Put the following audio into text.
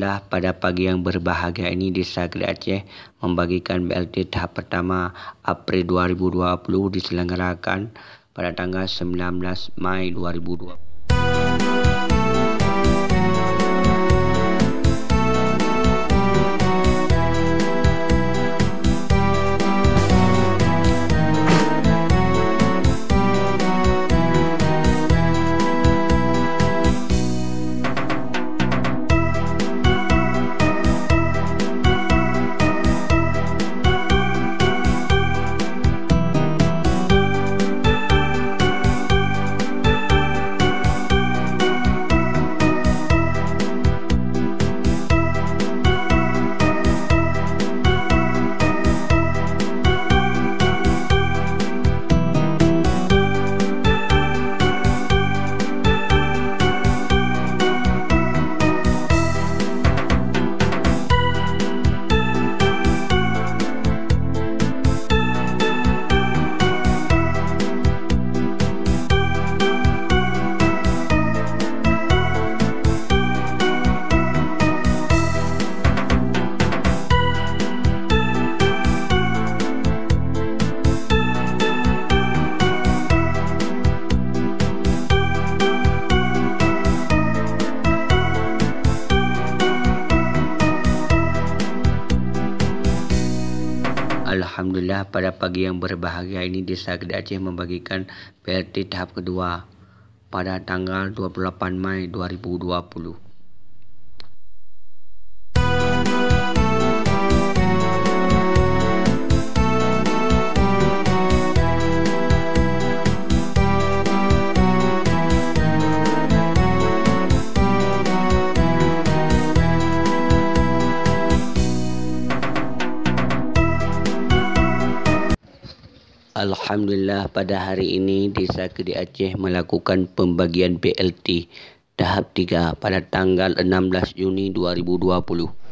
Alhamdulillah, pada pagi yang berbahagia ini Desa Kedik Aceh membagikan BLT tahap pertama April 2020 diselenggarakan pada tanggal 19 Mai 2020. Alhamdulillah, pada pagi yang berbahagia ini Desa Kedik Aceh membagikan BLT tahap kedua pada tanggal 28 Mei 2020. Alhamdulillah, pada hari ini Desa Kedik Aceh melakukan pembagian BLT tahap 3 pada tanggal 16 Juni 2020.